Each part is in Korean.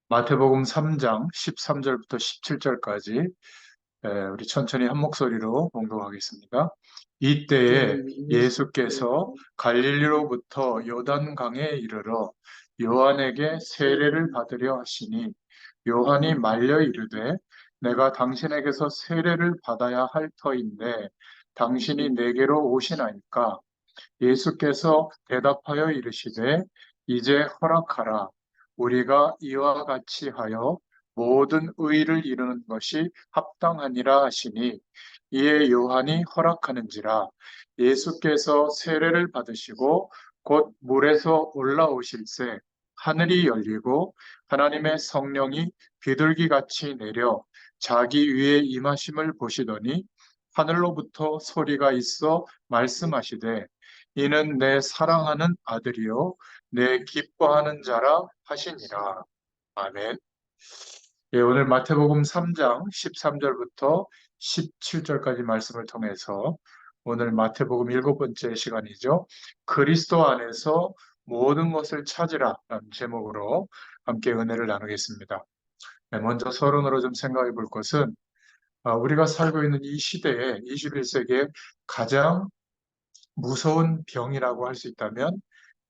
마태복음 3장 13절부터 17절까지 우리 천천히 한 목소리로 봉독하겠습니다. 이때에 예수께서 갈릴리로부터 요단강에 이르러 요한에게 세례를 받으려 하시니 요한이 말려 이르되 내가 당신에게서 세례를 받아야 할 터인데 당신이 내게로 오시나이까. 예수께서 대답하여 이르시되 이제 허락하라. 우리가 이와 같이 하여 모든 의를 이루는 것이 합당하니라 하시니 이에 요한이 허락하는지라. 예수께서 세례를 받으시고 곧 물에서 올라오실새 하늘이 열리고 하나님의 성령이 비둘기같이 내려 자기 위에 임하심을 보시더니 하늘로부터 소리가 있어 말씀하시되 이는 내 사랑하는 아들이요 내 기뻐하는 자라 하시니라. 아멘. 예, 오늘 마태복음 3장 13절부터 17절까지 말씀을 통해서 오늘 마태복음 일곱 번째 시간이죠. 그리스도 안에서 모든 것을 찾으라 라는 제목으로 함께 은혜를 나누겠습니다. 네, 먼저 서론으로 좀 생각해 볼 것은 우리가 살고 있는 이 시대에 21세기에 가장 무서운 병이라고 할 수 있다면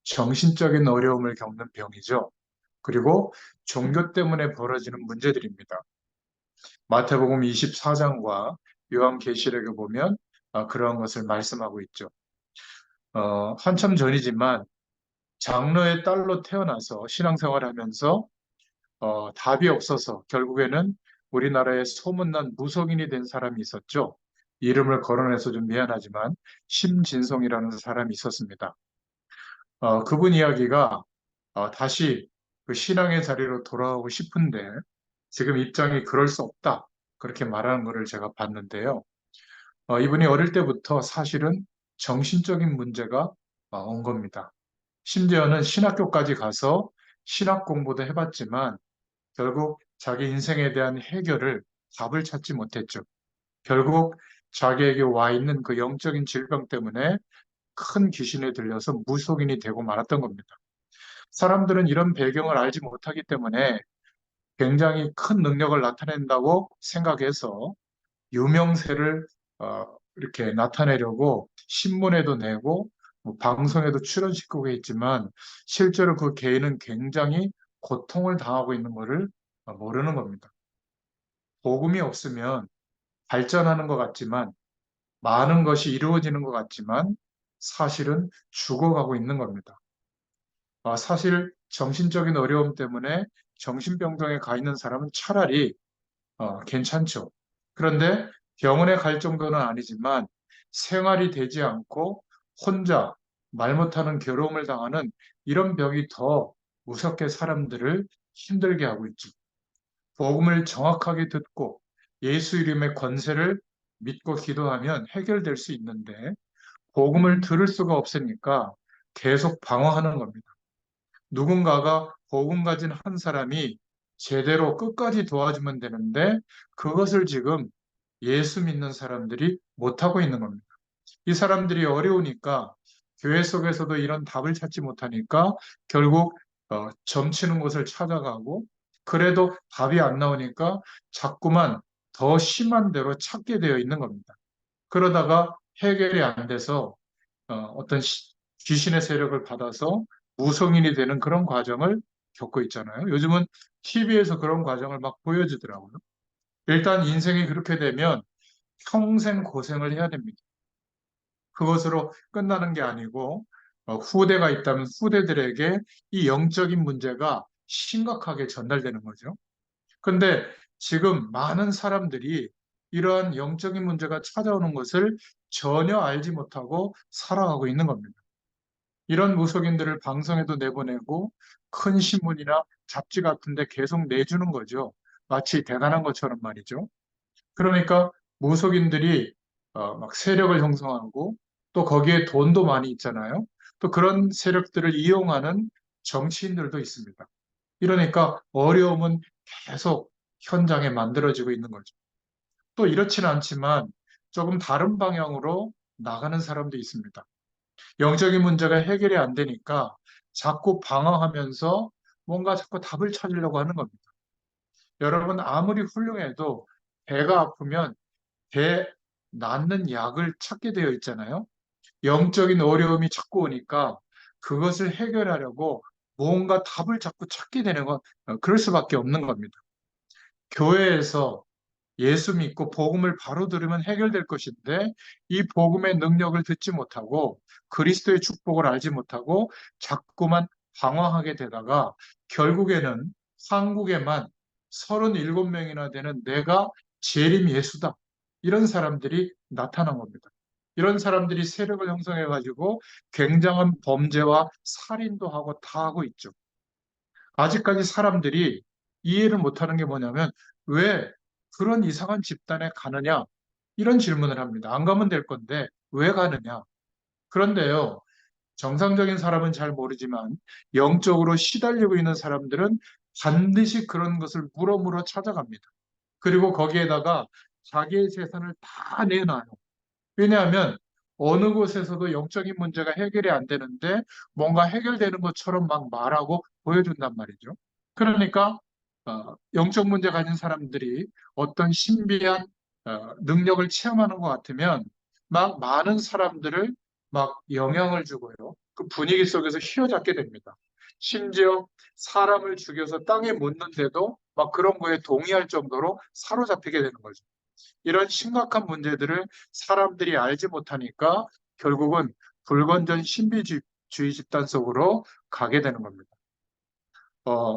정신적인 어려움을 겪는 병이죠. 그리고 종교 때문에 벌어지는 문제들입니다. 마태복음 24장과 요한계시록에 보면 그러한 것을 말씀하고 있죠. 한참 전이지만 장로의 딸로 태어나서 신앙생활을 하면서 답이 없어서 결국에는 우리나라에 소문난 무속인이 된 사람이 있었죠. 이름을 거론해서 좀 미안하지만 심진성이라는 사람이 있었습니다. 그분 이야기가 다시 그 신앙의 자리로 돌아가고 싶은데 지금 입장이 그럴 수 없다. 그렇게 말하는 것을 제가 봤는데요. 이분이 어릴 때부터 사실은 정신적인 문제가 온 겁니다. 심지어는 신학교까지 가서 신학 공부도 해봤지만 결국 자기 인생에 대한 해결을 답을 찾지 못했죠. 결국 자기에게 와 있는 그 영적인 질병 때문에 큰 귀신에 들려서 무속인이 되고 말았던 겁니다. 사람들은 이런 배경을 알지 못하기 때문에 굉장히 큰 능력을 나타낸다고 생각해서 유명세를 이렇게 나타내려고 신문에도 내고 뭐 방송에도 출연시키고 있지만 실제로 그 개인은 굉장히 고통을 당하고 있는 것을 모르는 겁니다. 복음이 없으면 발전하는 것 같지만 많은 것이 이루어지는 것 같지만 사실은 죽어가고 있는 겁니다. 사실 정신적인 어려움 때문에 정신병동에 가 있는 사람은 차라리 괜찮죠. 그런데 병원에 갈 정도는 아니지만 생활이 되지 않고 혼자 말 못하는 괴로움을 당하는 이런 병이 더 무섭게 사람들을 힘들게 하고 있죠. 복음을 정확하게 듣고 예수 이름의 권세를 믿고 기도하면 해결될 수 있는데 복음을 들을 수가 없으니까 계속 방어하는 겁니다. 누군가가 복음 가진 한 사람이 제대로 끝까지 도와주면 되는데 그것을 지금 예수 믿는 사람들이 못하고 있는 겁니다. 이 사람들이 어려우니까 교회 속에서도 이런 답을 찾지 못하니까 결국 점치는 곳을 찾아가고 그래도 답이 안 나오니까 자꾸만 더 심한 대로 찾게 되어 있는 겁니다. 그러다가 해결이 안 돼서 어떤 귀신의 세력을 받아서 무성인이 되는 그런 과정을 겪고 있잖아요. 요즘은 TV에서 그런 과정을 막 보여주더라고요. 일단 인생이 그렇게 되면 평생 고생을 해야 됩니다. 그것으로 끝나는 게 아니고 후대가 있다면 후대들에게 이 영적인 문제가 심각하게 전달되는 거죠. 근데 지금 많은 사람들이 이러한 영적인 문제가 찾아오는 것을 전혀 알지 못하고 살아가고 있는 겁니다. 이런 무속인들을 방송에도 내보내고 큰 신문이나 잡지 같은데 계속 내주는 거죠. 마치 대단한 것처럼 말이죠. 그러니까 무속인들이 막 세력을 형성하고 또 거기에 돈도 많이 있잖아요. 또 그런 세력들을 이용하는 정치인들도 있습니다. 이러니까 어려움은 계속 현장에 만들어지고 있는 거죠. 또 이렇지는 않지만 조금 다른 방향으로 나가는 사람도 있습니다. 영적인 문제가 해결이 안 되니까 자꾸 방황하면서 뭔가 자꾸 답을 찾으려고 하는 겁니다. 여러분, 아무리 훌륭해도 배가 아프면 배 낫는 약을 찾게 되어 있잖아요. 영적인 어려움이 자꾸 오니까 그것을 해결하려고 뭔가 답을 자꾸 찾게 되는 건 그럴 수밖에 없는 겁니다. 교회에서 예수 믿고 복음을 바로 들으면 해결될 것인데 이 복음의 능력을 듣지 못하고 그리스도의 축복을 알지 못하고 자꾸만 방황하게 되다가 결국에는 한국에만 37명이나 되는 내가 재림 예수다. 이런 사람들이 나타난 겁니다. 이런 사람들이 세력을 형성해 가지고 굉장한 범죄와 살인도 하고 다 하고 있죠. 아직까지 사람들이 이해를 못하는 게 뭐냐면 왜 그런 이상한 집단에 가느냐? 이런 질문을 합니다. 안 가면 될 건데 왜 가느냐? 그런데요, 정상적인 사람은 잘 모르지만 영적으로 시달리고 있는 사람들은 반드시 그런 것을 물어 찾아갑니다. 그리고 거기에다가 자기의 재산을 다 내놔요. 왜냐하면 어느 곳에서도 영적인 문제가 해결이 안 되는데 뭔가 해결되는 것처럼 막 말하고 보여준단 말이죠. 그러니까 영적 문제 가진 사람들이 어떤 신비한 능력을 체험하는 것 같으면 막 많은 사람들을 막 영향을 주고요. 그 분위기 속에서 휘어잡게 됩니다. 심지어 사람을 죽여서 땅에 묻는데도 막 그런 거에 동의할 정도로 사로잡히게 되는 거죠. 이런 심각한 문제들을 사람들이 알지 못하니까 결국은 불건전 신비주의 집단 속으로 가게 되는 겁니다.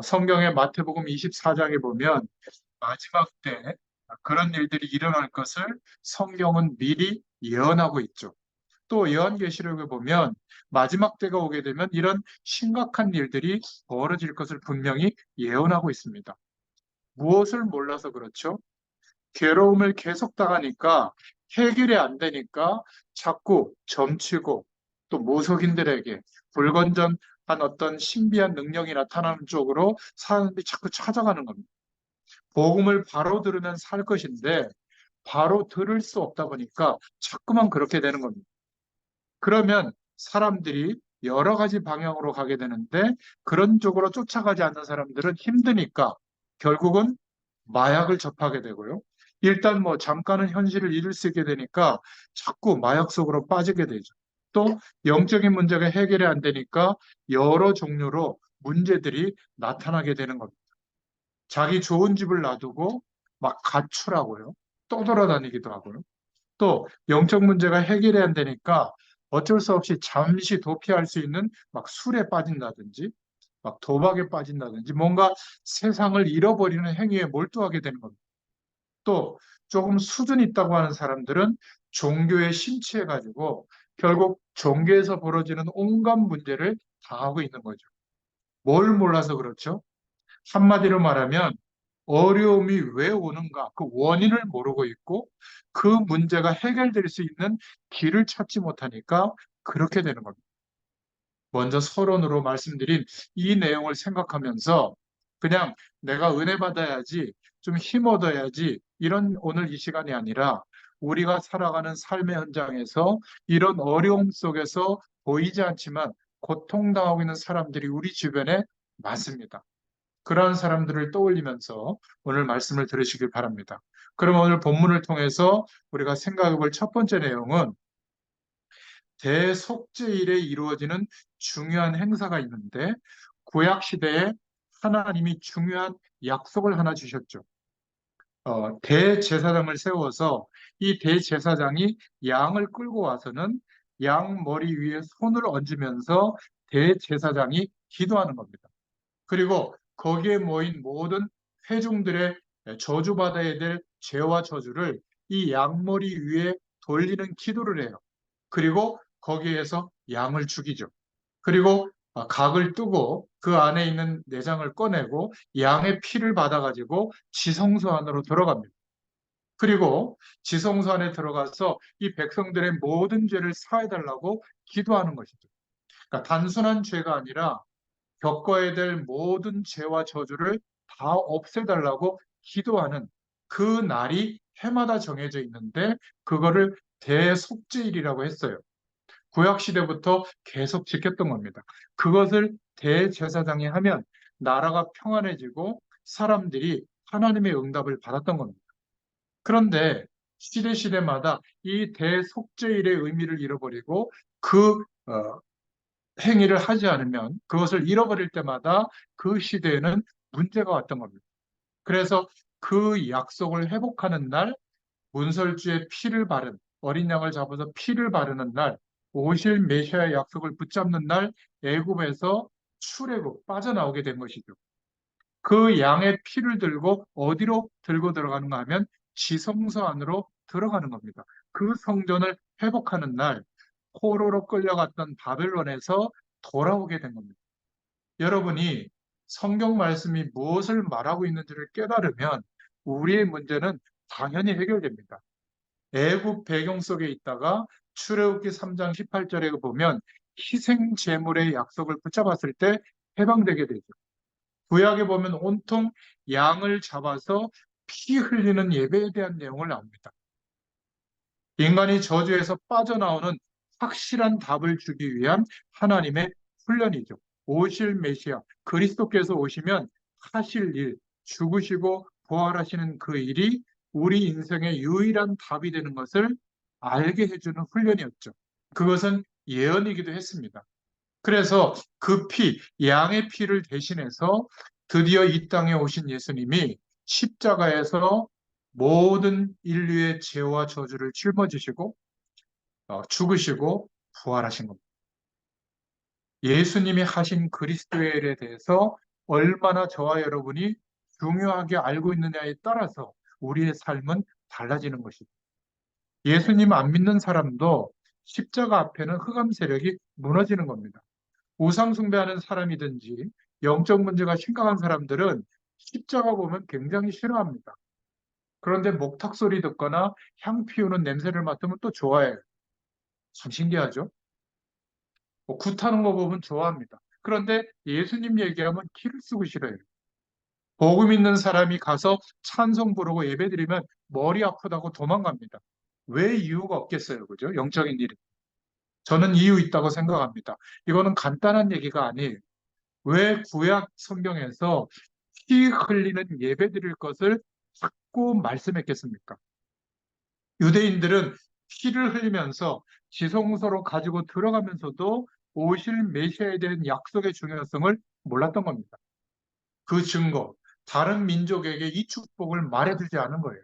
성경의 마태복음 24장에 보면 마지막 때 그런 일들이 일어날 것을 성경은 미리 예언하고 있죠. 또 요한계시록에 보면 마지막 때가 오게 되면 이런 심각한 일들이 벌어질 것을 분명히 예언하고 있습니다. 무엇을 몰라서 그렇죠? 괴로움을 계속 당하니까 해결이 안 되니까 자꾸 점치고 또 무속인들에게 불건전한 어떤 신비한 능력이 나타나는 쪽으로 사람들이 자꾸 찾아가는 겁니다. 복음을 바로 들으면 살 것인데 바로 들을 수 없다 보니까 자꾸만 그렇게 되는 겁니다. 그러면 사람들이 여러 가지 방향으로 가게 되는데 그런 쪽으로 쫓아가지 않는 사람들은 힘드니까 결국은 마약을 접하게 되고요. 일단 뭐 잠깐은 현실을 잃을 수 있게 되니까 자꾸 마약 속으로 빠지게 되죠. 또 영적인 문제가 해결이 안 되니까 여러 종류로 문제들이 나타나게 되는 겁니다. 자기 좋은 집을 놔두고 막 가출하고요. 또 돌아다니기도 하고요. 또 영적 문제가 해결이 안 되니까 어쩔 수 없이 잠시 도피할 수 있는 막 술에 빠진다든지 막 도박에 빠진다든지 뭔가 세상을 잃어버리는 행위에 몰두하게 되는 겁니다. 또 조금 수준 있다고 하는 사람들은 종교에 심취해가지고 결국 종교에서 벌어지는 온갖 문제를 당하고 있는 거죠. 뭘 몰라서 그렇죠? 한마디로 말하면 어려움이 왜 오는가 그 원인을 모르고 있고 그 문제가 해결될 수 있는 길을 찾지 못하니까 그렇게 되는 겁니다. 먼저 서론으로 말씀드린 이 내용을 생각하면서 그냥 내가 은혜 받아야지, 좀 힘 얻어야지, 이런 오늘 이 시간이 아니라 우리가 살아가는 삶의 현장에서 이런 어려움 속에서 보이지 않지만 고통당하고 있는 사람들이 우리 주변에 많습니다. 그러한 사람들을 떠올리면서 오늘 말씀을 들으시길 바랍니다. 그럼 오늘 본문을 통해서 우리가 생각해 볼 첫 번째 내용은 대속죄일에 이루어지는 중요한 행사가 있는데 구약 시대에 하나님이 중요한 약속을 하나 주셨죠. 대제사장을 세워서 이 대제사장이 양을 끌고 와서는 양 머리 위에 손을 얹으면서 대제사장이 기도하는 겁니다. 그리고 거기에 모인 모든 회중들의 저주받아야 될 죄와 저주를 이 양머리 위에 돌리는 기도를 해요. 그리고 거기에서 양을 죽이죠. 그리고 각을 뜨고 그 안에 있는 내장을 꺼내고 양의 피를 받아가지고 지성소 안으로 들어갑니다. 그리고 지성소 안에 들어가서 이 백성들의 모든 죄를 사해달라고 기도하는 것이죠. 그러니까 단순한 죄가 아니라 겪어야 될 모든 죄와 저주를 다 없애달라고 기도하는 그 날이 해마다 정해져 있는데 그거를 대속죄일이라고 했어요. 구약 시대부터 계속 지켰던 겁니다. 그것을 대제사장이 하면 나라가 평안해지고 사람들이 하나님의 응답을 받았던 겁니다. 그런데 시대마다 이 대속죄일의 의미를 잃어버리고 그 행위를 하지 않으면 그것을 잃어버릴 때마다 그 시대에는 문제가 왔던 겁니다. 그래서 그 약속을 회복하는 날, 문설주에 피를 바른 어린 양을 잡아서 피를 바르는 날, 오실 메시아의 약속을 붙잡는 날, 애굽에서 출애굽 빠져나오게 된 것이죠. 그 양의 피를 들고 어디로 들고 들어가는가 하면 지성소 안으로 들어가는 겁니다. 그 성전을 회복하는 날, 포로로 끌려갔던 바벨론에서 돌아오게 된 겁니다. 여러분이 성경 말씀이 무엇을 말하고 있는지를 깨달으면 우리의 문제는 당연히 해결됩니다. 애굽 배경 속에 있다가 출애굽기 3장 18절에 보면 희생 제물의 약속을 붙잡았을 때 해방되게 되죠. 구약에 보면 온통 양을 잡아서 피 흘리는 예배에 대한 내용을 나옵니다. 인간이 저주에서 빠져나오는 확실한 답을 주기 위한 하나님의 훈련이죠. 오실 메시아, 그리스도께서 오시면 하실 일, 죽으시고 부활하시는 그 일이 우리 인생의 유일한 답이 되는 것을 알게 해주는 훈련이었죠. 그것은 예언이기도 했습니다. 그래서 그 피, 양의 피를 대신해서 드디어 이 땅에 오신 예수님이 십자가에서 모든 인류의 죄와 저주를 짊어지시고 죽으시고 부활하신 겁니다. 예수님이 하신 그리스도의 일에 대해서 얼마나 저와 여러분이 중요하게 알고 있느냐에 따라서 우리의 삶은 달라지는 것입니다. 예수님 안 믿는 사람도 십자가 앞에는 흑암 세력이 무너지는 겁니다. 우상 숭배하는 사람이든지 영적 문제가 심각한 사람들은 십자가 보면 굉장히 싫어합니다. 그런데 목탁 소리 듣거나 향 피우는 냄새를 맡으면 또 좋아해요. 참 신기하죠? 굿하는 거 보면 좋아합니다. 그런데 예수님 얘기하면 키를 쓰고 싫어요. 복음 있는 사람이 가서 찬송 부르고 예배드리면 머리 아프다고 도망갑니다. 왜 이유가 없겠어요, 그죠? 영적인 일이. 저는 이유 있다고 생각합니다. 이거는 간단한 얘기가 아니에요. 왜 구약 성경에서 피 흘리는 예배 드릴 것을 자꾸 말씀했겠습니까? 유대인들은 피를 흘리면서 지성소로 가지고 들어가면서도 오실 메시아에 대한 약속의 중요성을 몰랐던 겁니다. 그 증거, 다른 민족에게 이 축복을 말해주지 않은 거예요.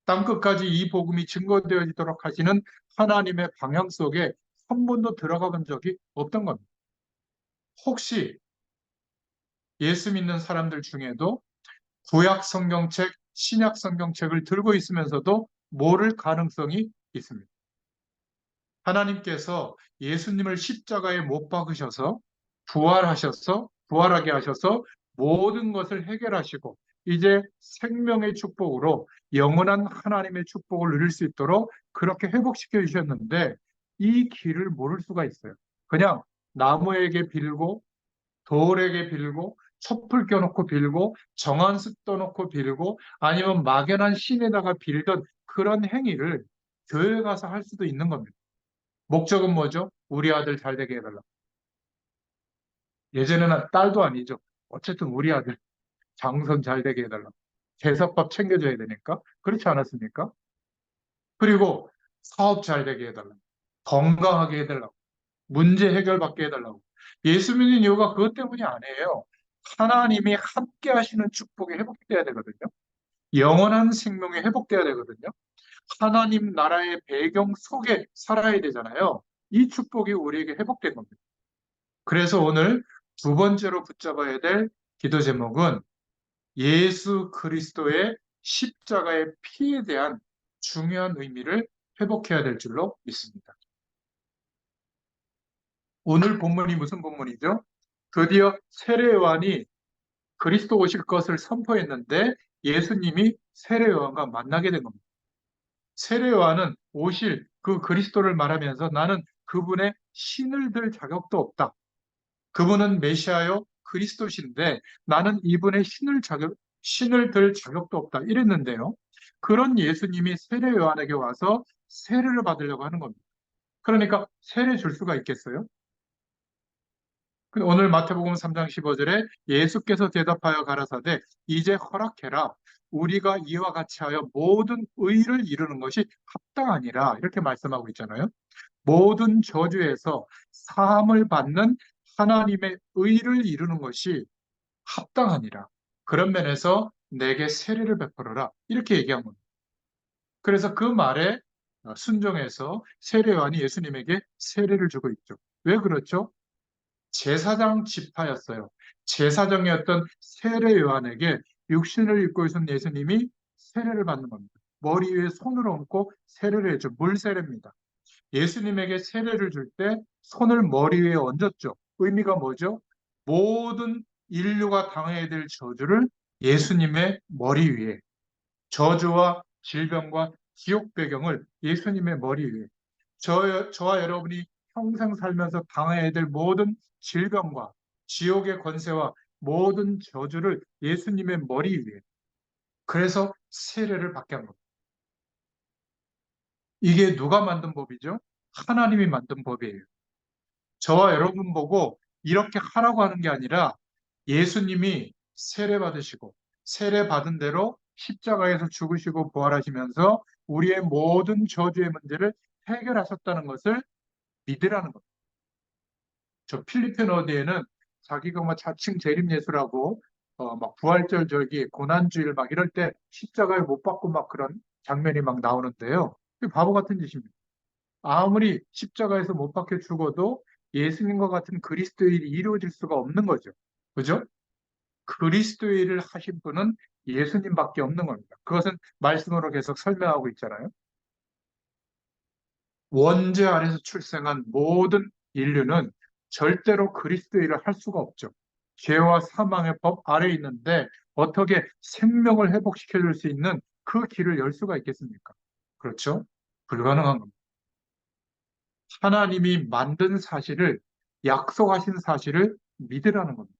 땅끝까지 이 복음이 증거되어지도록 하시는 하나님의 방향 속에 한 번도 들어가 본 적이 없던 겁니다. 혹시 예수 믿는 사람들 중에도 구약 성경책, 신약 성경책을 들고 있으면서도 모를 가능성이 있습니다. 하나님께서 예수님을 십자가에 못 박으셔서 부활하게 하셔서 모든 것을 해결하시고 이제 생명의 축복으로 영원한 하나님의 축복을 누릴 수 있도록 그렇게 회복시켜 주셨는데 이 길을 모를 수가 있어요. 그냥 나무에게 빌고 돌에게 빌고 촛불 껴놓고 빌고 정한수 떠놓고 빌고 아니면 막연한 신에다가 빌던 그런 행위를 교회 가서 할 수도 있는 겁니다. 목적은 뭐죠? 우리 아들 잘 되게 해달라. 예전에는 딸도 아니죠. 어쨌든 우리 아들 장선 잘 되게 해달라. 제사밥 챙겨줘야 되니까. 그렇지 않았습니까? 그리고 사업 잘 되게 해달라. 건강하게 해달라고. 문제 해결받게 해달라고. 예수 믿는 이유가 그것 때문이 아니에요. 하나님이 함께 하시는 축복이 회복돼야 되거든요. 영원한 생명이 회복돼야 되거든요. 하나님 나라의 배경 속에 살아야 되잖아요. 이 축복이 우리에게 회복된 겁니다. 그래서 오늘 두 번째로 붙잡아야 될 기도 제목은 예수 그리스도의 십자가의 피에 대한 중요한 의미를 회복해야 될 줄로 믿습니다. 오늘 본문이 무슨 본문이죠? 드디어 세례요한이 그리스도 오실 것을 선포했는데 예수님이 세례요한과 만나게 된 겁니다. 세례요한은 오실 그 그리스도를 말하면서 나는 그분의 신을 들 자격도 없다. 그분은 메시아요 그리스도신데 나는 이분의 신을 들 자격도 없다. 이랬는데요. 그런 예수님이 세례 요한에게 와서 세례를 받으려고 하는 겁니다. 그러니까 세례 줄 수가 있겠어요? 오늘 마태복음 3장 15절에 예수께서 대답하여 가라사대 이제 허락해라. 우리가 이와 같이 하여 모든 의를 이루는 것이 합당하니라. 이렇게 말씀하고 있잖아요. 모든 저주에서 사함을 받는 하나님의 의를 이루는 것이 합당하니라. 그런 면에서 내게 세례를 베풀어라. 이렇게 얘기한 겁니다. 그래서 그 말에 순종해서 세례요한이 예수님에게 세례를 주고 있죠. 왜 그렇죠? 제사장 지파였어요. 제사장이었던 세례 요한에게 육신을 입고 있는 예수님이 세례를 받는 겁니다. 머리 위에 손을 얹고 세례를 해줘. 물 세례입니다. 예수님에게 세례를 줄 때 손을 머리 위에 얹었죠. 의미가 뭐죠? 모든 인류가 당해야 될 저주를 예수님의 머리 위에, 저주와 질병과 지옥 배경을 예수님의 머리 위에, 저와 여러분이 평생 살면서 당해야 될 모든 질병과 지옥의 권세와 모든 저주를 예수님의 머리 위에, 그래서 세례를 받게 한 겁니다. 이게 누가 만든 법이죠? 하나님이 만든 법이에요. 저와 여러분 보고 이렇게 하라고 하는 게 아니라 예수님이 세례 받으시고 세례 받은 대로 십자가에서 죽으시고 부활하시면서 우리의 모든 저주의 문제를 해결하셨다는 것을 믿으라는 겁니다. 저 필리핀 어디에는 자기가 막 자칭 재림예수라고 막 부활절 절기, 고난주일 막 이럴 때 십자가에 못 박고 막 그런 장면이 막 나오는데요. 그게 바보 같은 짓입니다. 아무리 십자가에서 못 박혀 죽어도 예수님과 같은 그리스도인이 이루어질 수가 없는 거죠. 그죠? 그리스도의 일을 하신 분은 예수님밖에 없는 겁니다. 그것은 말씀으로 계속 설명하고 있잖아요. 원죄 아래서 출생한 모든 인류는 절대로 그리스도의 일을 할 수가 없죠. 죄와 사망의 법 아래에 있는데 어떻게 생명을 회복시켜 줄 수 있는 그 길을 열 수가 있겠습니까? 그렇죠? 불가능한 겁니다. 하나님이 만든 사실을, 약속하신 사실을 믿으라는 겁니다.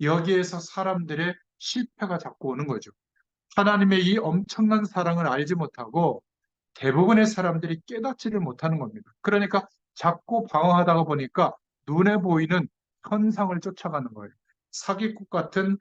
여기에서 사람들의 실패가 자꾸 오는 거죠. 하나님의 이 엄청난 사랑을 알지 못하고 대부분의 사람들이 깨닫지를 못하는 겁니다. 그러니까 자꾸 방황하다가 보니까 눈에 보이는 현상을 쫓아가는 거예요. 사기꾼 같은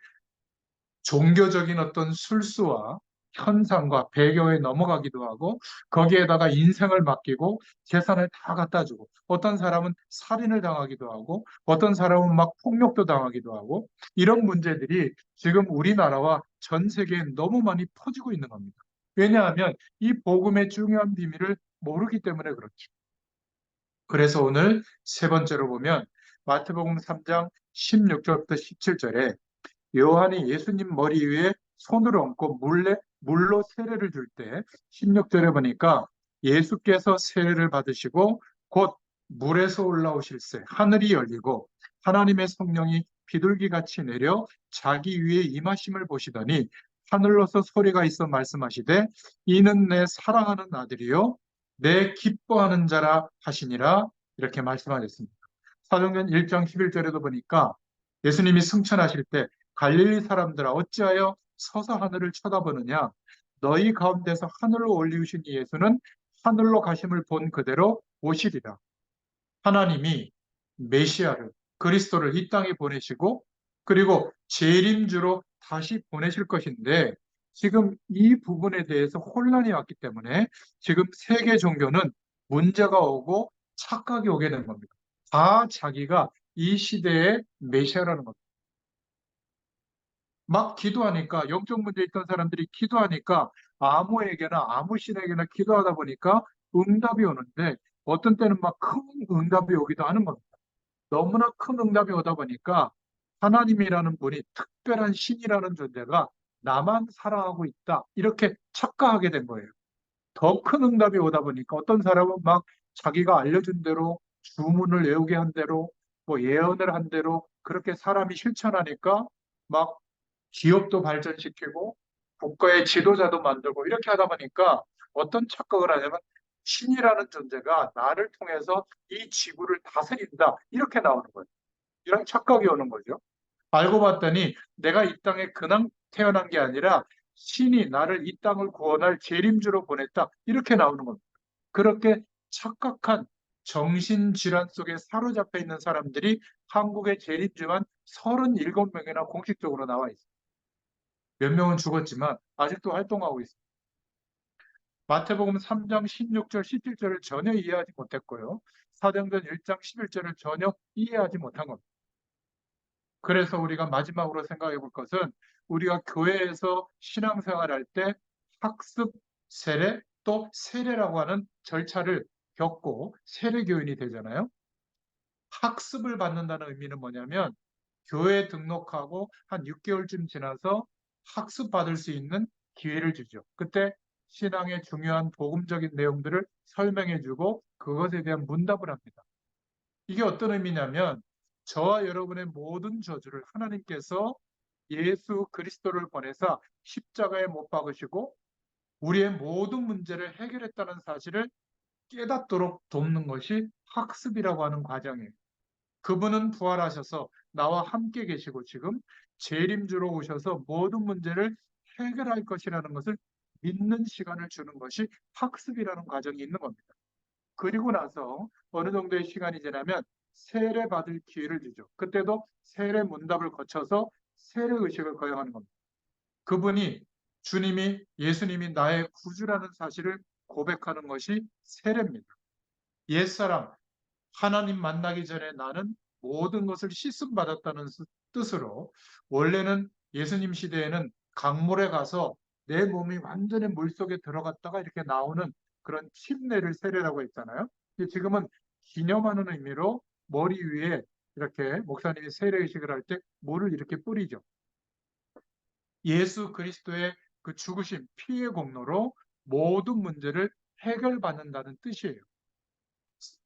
종교적인 어떤 술수와 현상과 배경에 넘어가기도 하고 거기에다가 인생을 맡기고 재산을 다 갖다 주고 어떤 사람은 살인을 당하기도 하고 어떤 사람은 막 폭력도 당하기도 하고 이런 문제들이 지금 우리나라와 전 세계에 너무 많이 퍼지고 있는 겁니다. 왜냐하면 이 복음의 중요한 비밀을 모르기 때문에 그렇죠. 그래서 오늘 세 번째로 보면 마태복음 3장 16절부터 17절에 요한이 예수님 머리 위에 손을 얹고 물로 세례를 줄 때 16절에 보니까 예수께서 세례를 받으시고 곧 물에서 올라오실새 하늘이 열리고 하나님의 성령이 비둘기같이 내려 자기 위에 임하심을 보시더니 하늘로서 소리가 있어 말씀하시되 이는 내 사랑하는 아들이요 내 기뻐하는 자라 하시니라 이렇게 말씀하셨습니다. 사도행전 1장 11절에도 보니까 예수님이 승천하실 때 갈릴리 사람들아 어찌하여 서서 하늘을 쳐다보느냐 너희 가운데서 하늘로 올리우신 예수는 하늘로 가심을 본 그대로 오시리라. 하나님이 메시아를 그리스도를 이 땅에 보내시고 그리고 재림주로 다시 보내실 것인데 지금 이 부분에 대해서 혼란이 왔기 때문에 지금 세계 종교는 문제가 오고 착각이 오게 된 겁니다. 다 자기가 이 시대의 메시아라는 겁니다. 막 기도하니까 영적 문제 있던 사람들이 기도하니까 아무에게나 아무 신에게나 기도하다 보니까 응답이 오는데 어떤 때는 막 큰 응답이 오기도 하는 겁니다. 너무나 큰 응답이 오다 보니까 하나님이라는 분이 특별한 신이라는 존재가 나만 사랑하고 있다 이렇게 착각하게 된 거예요. 더 큰 응답이 오다 보니까 어떤 사람은 막 자기가 알려준 대로 주문을 외우게 한 대로 뭐 예언을 한 대로 그렇게 사람이 실천하니까 막 기업도 발전시키고 국가의 지도자도 만들고 이렇게 하다 보니까 어떤 착각을 하냐면 신이라는 존재가 나를 통해서 이 지구를 다스린다 이렇게 나오는 거예요. 이런 착각이 오는 거죠. 알고 봤더니 내가 이 땅에 그냥 태어난 게 아니라 신이 나를 이 땅을 구원할 재림주로 보냈다 이렇게 나오는 겁니다. 그렇게 착각한 정신질환 속에 사로잡혀 있는 사람들이 한국의 재림주만 37명이나 공식적으로 나와 있어요. 몇 명은 죽었지만 아직도 활동하고 있습니다. 마태복음 3장 16절, 17절을 전혀 이해하지 못했고요. 사도행전 1장 11절을 전혀 이해하지 못한 겁니다. 그래서 우리가 마지막으로 생각해 볼 것은 우리가 교회에서 신앙생활할 때 학습 세례 또 세례라고 하는 절차를 겪고 세례교인이 되잖아요. 학습을 받는다는 의미는 뭐냐면 교회에 등록하고 한 6개월쯤 지나서 학습받을 수 있는 기회를 주죠. 그때 신앙의 중요한 복음적인 내용들을 설명해 주고 그것에 대한 문답을 합니다. 이게 어떤 의미냐면 저와 여러분의 모든 저주를 하나님께서 예수 그리스도를 보내사 십자가에 못 박으시고 우리의 모든 문제를 해결했다는 사실을 깨닫도록 돕는 것이 학습이라고 하는 과정이에요. 그분은 부활하셔서 나와 함께 계시고 지금 재림주로 오셔서 모든 문제를 해결할 것이라는 것을 믿는 시간을 주는 것이 학습이라는 과정이 있는 겁니다. 그리고 나서 어느 정도의 시간이 지나면 세례 받을 기회를 주죠. 그때도 세례 문답을 거쳐서 세례 의식을 거행하는 겁니다. 그분이 예수님이 나의 구주라는 사실을 고백하는 것이 세례입니다. 옛사람, 하나님 만나기 전에 나는 모든 것을 씻음 받았다는 뜻으로 원래는 예수님 시대에는 강물에 가서 내 몸이 완전히 물속에 들어갔다가 이렇게 나오는 그런 침례를 세례라고 했잖아요. 지금은 기념하는 의미로 머리 위에 이렇게 목사님이 세례의식을 할 때 물을 이렇게 뿌리죠. 예수 그리스도의 그 죽으심, 피의 공로로 모든 문제를 해결받는다는 뜻이에요.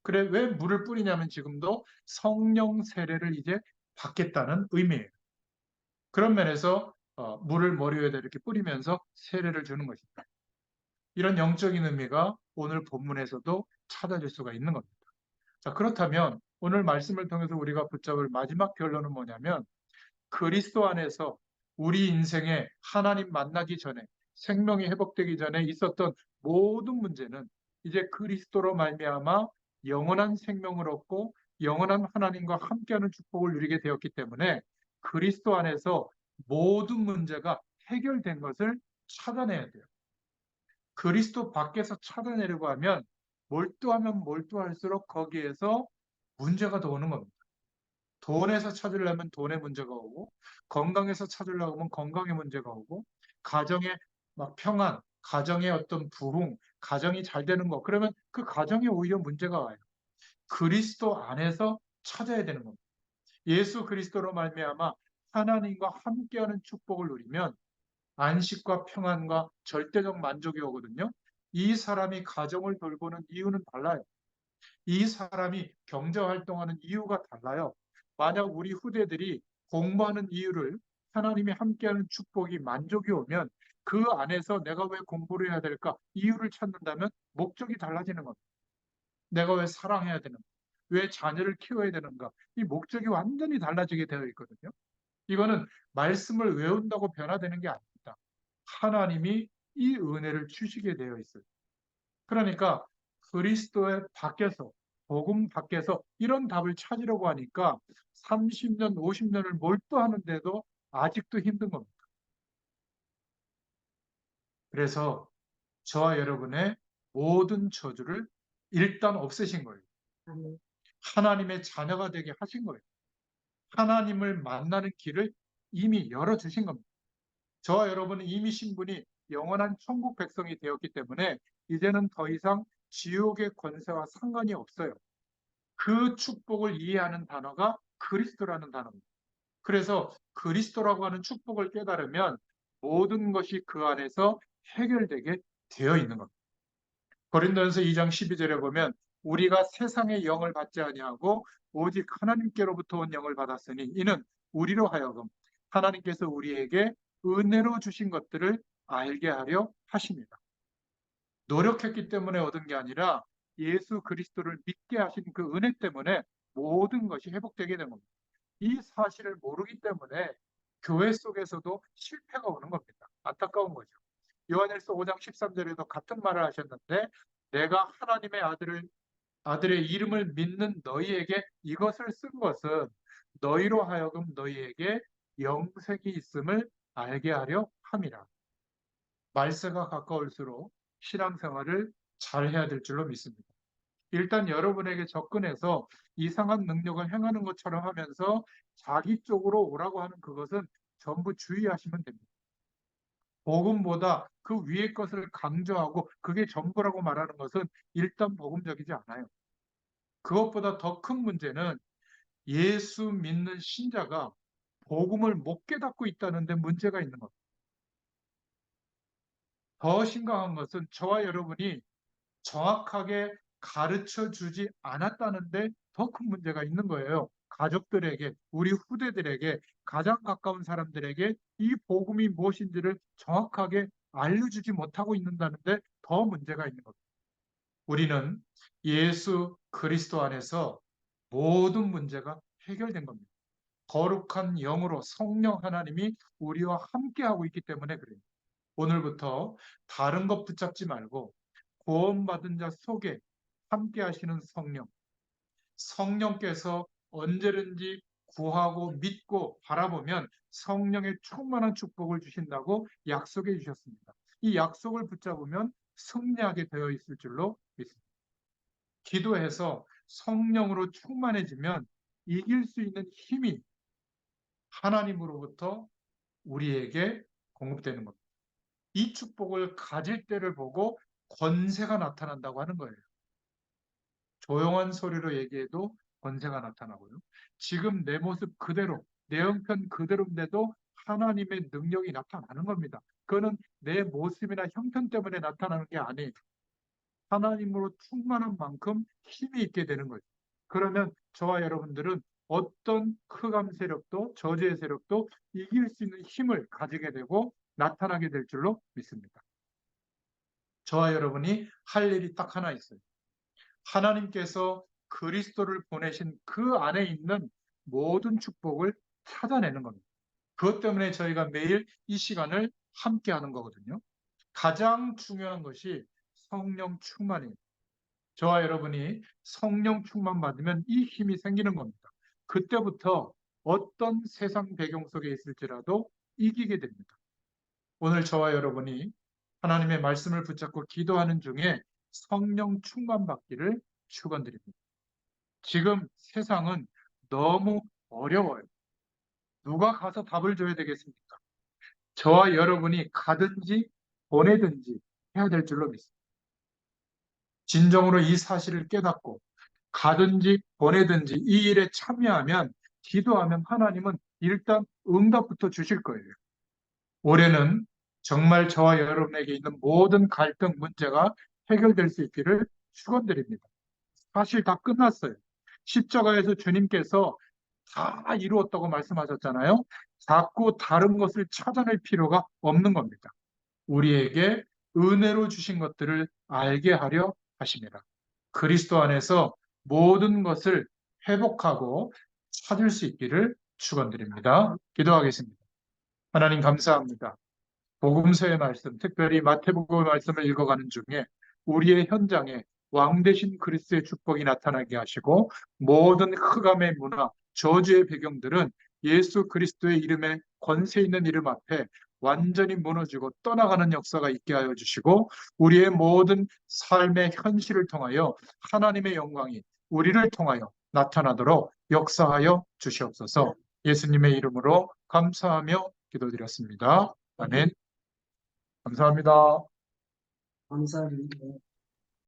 그래, 왜 물을 뿌리냐면 지금도 성령 세례를 이제 받겠다는 의미예요. 그런 면에서 물을 머리 위에다 이렇게 뿌리면서 세례를 주는 것입니다. 이런 영적인 의미가 오늘 본문에서도 찾아질 수가 있는 겁니다. 자, 그렇다면 오늘 말씀을 통해서 우리가 붙잡을 마지막 결론은 뭐냐면 그리스도 안에서 우리 인생에 하나님 만나기 전에 생명이 회복되기 전에 있었던 모든 문제는 이제 그리스도로 말미암아 영원한 생명을 얻고 영원한 하나님과 함께하는 축복을 누리게 되었기 때문에 그리스도 안에서 모든 문제가 해결된 것을 찾아내야 돼요. 그리스도 밖에서 찾아내려고 하면 몰두하면 몰두할수록 거기에서 문제가 더 오는 겁니다. 돈에서 찾으려면 돈의 문제가 오고, 건강에서 찾으려고 하면 건강의 문제가 오고, 가정의 막 평안, 가정의 어떤 부흥, 가정이 잘 되는 거, 그러면 그 가정에 오히려 문제가 와요. 그리스도 안에서 찾아야 되는 겁니다. 예수 그리스도로 말미암아 하나님과 함께하는 축복을 누리면 안식과 평안과 절대적 만족이 오거든요. 이 사람이 가정을 돌보는 이유는 달라요. 이 사람이 경제 활동하는 이유가 달라요. 만약 우리 후대들이 공부하는 이유를 하나님이 함께하는 축복이 만족이 오면 그 안에서 내가 왜 공부를 해야 될까? 이유를 찾는다면 목적이 달라지는 겁니다. 내가 왜 사랑해야 되는가? 왜 자녀를 키워야 되는가? 이 목적이 완전히 달라지게 되어 있거든요. 이거는 말씀을 외운다고 변화되는 게 아닙니다. 하나님이 이 은혜를 주시게 되어 있어요. 그러니까 그리스도의 밖에서 복음 밖에서 이런 답을 찾으려고 하니까 30년, 50년을 몰두하는데도 아직도 힘든 겁니다. 그래서 저와 여러분의 모든 저주를 일단 없애신 거예요. 하나님의 자녀가 되게 하신 거예요. 하나님을 만나는 길을 이미 열어주신 겁니다. 저와 여러분은 이미 신분이 영원한 천국 백성이 되었기 때문에 이제는 더 이상 지옥의 권세와 상관이 없어요. 그 축복을 이해하는 단어가 그리스도라는 단어입니다. 그래서 그리스도라고 하는 축복을 깨달으면 모든 것이 그 안에서 해결되게 되어 있는 겁니다. 고린도전서 2장 12절에 보면 우리가 세상의 영을 받지 아니하고 오직 하나님께로부터 온 영을 받았으니 이는 우리로 하여금 하나님께서 우리에게 은혜로 주신 것들을 알게 하려 하십니다. 노력했기 때문에 얻은 게 아니라 예수 그리스도를 믿게 하신 그 은혜 때문에 모든 것이 회복되게 된 겁니다. 이 사실을 모르기 때문에 교회 속에서도 실패가 오는 겁니다. 안타까운 거죠. 요한일서 5장 13절에도 같은 말을 하셨는데 내가 하나님의 아들의 이름을 믿는 너희에게 이것을 쓴 것은 너희로 하여금 너희에게 영생이 있음을 알게 하려 함이라. 말세가 가까울수록 신앙생활을 잘 해야 될 줄로 믿습니다. 일단 여러분에게 접근해서 이상한 능력을 행하는 것처럼 하면서 자기 쪽으로 오라고 하는 그것은 전부 주의하시면 됩니다. 복음보다 그 위의 것을 강조하고 그게 전부라고 말하는 것은 일단 복음적이지 않아요. 그것보다 더 큰 문제는 예수 믿는 신자가 복음을 못 깨닫고 있다는 데 문제가 있는 겁니다. 더 심각한 것은 저와 여러분이 정확하게 가르쳐 주지 않았다는데 더 큰 문제가 있는 거예요. 가족들에게, 우리 후대들에게, 가장 가까운 사람들에게 이 복음이 무엇인지를 정확하게 알려주지 못하고 있는다는데 더 문제가 있는 겁니다. 우리는 예수 그리스도 안에서 모든 문제가 해결된 겁니다. 거룩한 영으로 성령 하나님이 우리와 함께하고 있기 때문에 그래요. 오늘부터 다른 것 붙잡지 말고 구원받은 자 속에 함께 하시는 성령, 성령께서 언제든지 구하고 믿고 바라보면 성령의 충만한 축복을 주신다고 약속해 주셨습니다. 이 약속을 붙잡으면 승리하게 되어 있을 줄로 믿습니다. 기도해서 성령으로 충만해지면 이길 수 있는 힘이 하나님으로부터 우리에게 공급되는 겁니다. 이 축복을 가질 때를 보고 권세가 나타난다고 하는 거예요. 조용한 소리로 얘기해도 권세가 나타나고요. 지금 내 모습 그대로, 내 형편 그대로인데도 하나님의 능력이 나타나는 겁니다. 그거는 내 모습이나 형편 때문에 나타나는 게 아니에요. 하나님으로 충만한 만큼 힘이 있게 되는 거죠. 그러면 저와 여러분들은 어떤 흑암 세력도 저주의 세력도 이길 수 있는 힘을 가지게 되고 나타나게 될 줄로 믿습니다. 저와 여러분이 할 일이 딱 하나 있어요. 하나님께서 그리스도를 보내신 그 안에 있는 모든 축복을 찾아내는 겁니다. 그것 때문에 저희가 매일 이 시간을 함께 하는 거거든요. 가장 중요한 것이 성령 충만이에요. 저와 여러분이 성령 충만 받으면 이 힘이 생기는 겁니다. 그때부터 어떤 세상 배경 속에 있을지라도 이기게 됩니다. 오늘 저와 여러분이 하나님의 말씀을 붙잡고 기도하는 중에 성령 충만 받기를 축원드립니다. 지금 세상은 너무 어려워요. 누가 가서 답을 줘야 되겠습니까? 저와 여러분이 가든지 보내든지 해야 될 줄로 믿습니다. 진정으로 이 사실을 깨닫고 가든지 보내든지 이 일에 참여하면 기도하면 하나님은 일단 응답부터 주실 거예요. 올해는 정말 저와 여러분에게 있는 모든 갈등 문제가 해결될 수 있기를 축원드립니다. 사실 다 끝났어요. 십자가에서 주님께서 다 이루었다고 말씀하셨잖아요. 자꾸 다른 것을 찾아낼 필요가 없는 겁니다. 우리에게 은혜로 주신 것들을 알게 하려 하십니다. 그리스도 안에서 모든 것을 회복하고 찾을 수 있기를 축원드립니다. 기도하겠습니다. 하나님 감사합니다. 복음서의 말씀, 특별히 마태복음의 말씀을 읽어가는 중에 우리의 현장에 왕 대신 그리스도의 축복이 나타나게 하시고 모든 흑암의 문화, 저주의 배경들은 예수 그리스도의 이름에 권세 있는 이름 앞에 완전히 무너지고 떠나가는 역사가 있게 하여 주시고 우리의 모든 삶의 현실을 통하여 하나님의 영광이 우리를 통하여 나타나도록 역사하여 주시옵소서. 예수님의 이름으로 감사하며 기도드렸습니다. 아멘. 감사합니다. 감사합니다.